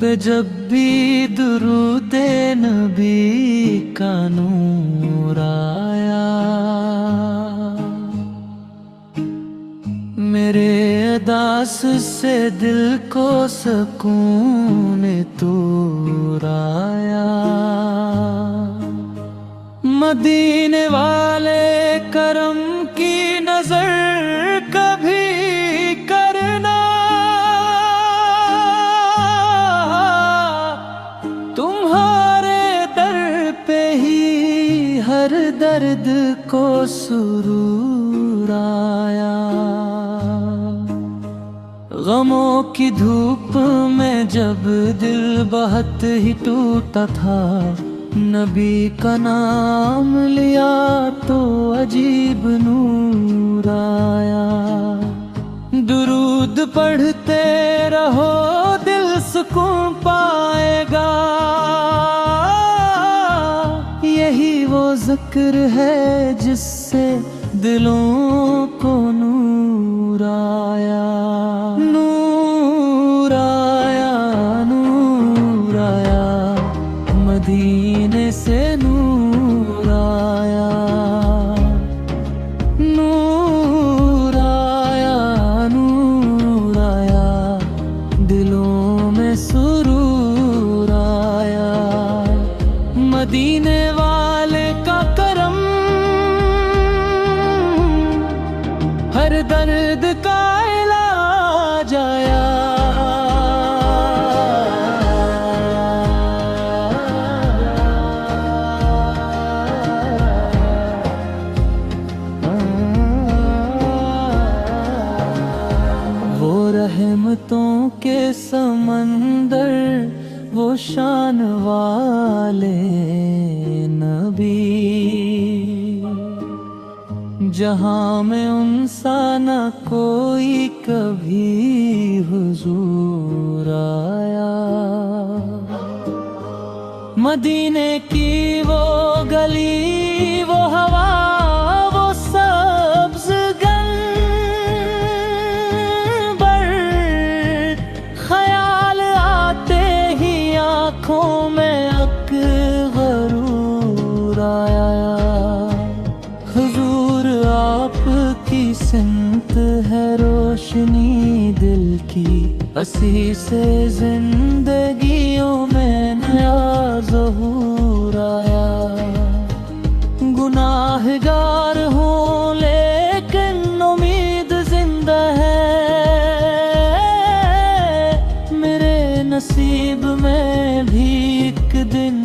पे जब भी दुरूदे नबी का नूर आया, मेरे अदास से दिल को सुकून तूर आया। मदीने वाले करम की नजर कभी करना, तुम्हारे दर पे ही हर दर्द को सुरूर आया। गमों की धूप में जब दिल बहुत ही टूटा था, नबी का नाम लिया तो अजीब नूर आया। दुरूद पढ़ते रहो दिल सुकून पाएगा, यही वो जिक्र है जिससे दिलों को नूर आया। नूर आया, नूर आया, मदीने से नूर आया। नूर आया, नूर आया, दिलों में सुरूर आया। मदीने वाले का करम हर दर्द का इलाज आया। वो रहमतों के समंदर, वो शान वाले नबी, जहां में उनसा न कोई कभी हुजूर आया। मदीने की वो गली, वो हवा, वो सब्ज गंबर, ख्याल आते ही आँखों में गरूर आया। हुजूर आपकी सिमत है रोशनी दिल की, हंसी से जिंदगियों में नया ज़हूर आया। गुनाहगार हूँ लेकिन उम्मीद जिंदा है, मेरे नसीब में भी एक दिन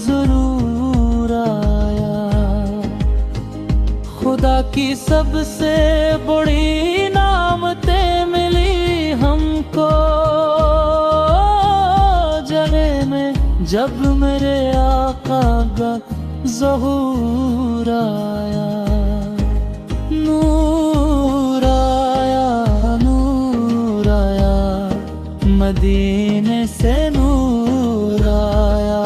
जरूर आया। खुदा की सबसे बड़ी नामतें मिली हमको जरे में, जब मेरे आका का ज़हूर आया। नूर आया, नूर आया, मदीने से नूर आया।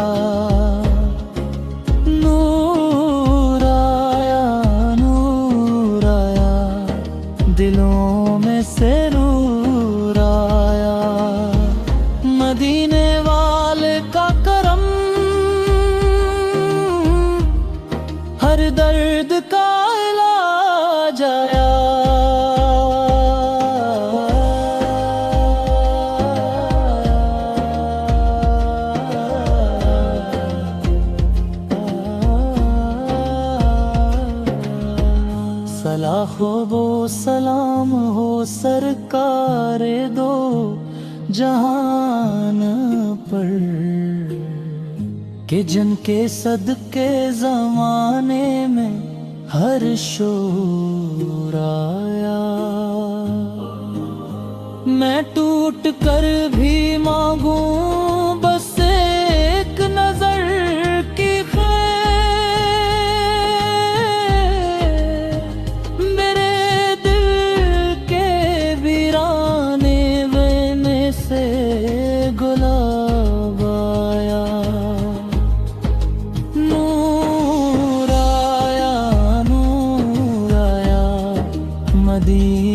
नूर आया, नूर आया, दिलों में से नूर आया। मदीने वाले का करम हर दर्द का इलाज आया। सलाह वो सलाम हो सरकारे दो जहान पर, कि जिनके सदके जमाने में हर शोर आया। मैं टूट कर भी मांगूं बस एक नजर की खैर, मेरे दिल के वीराने में से गुलाब आया। नूर आया, नूर आया, मदीने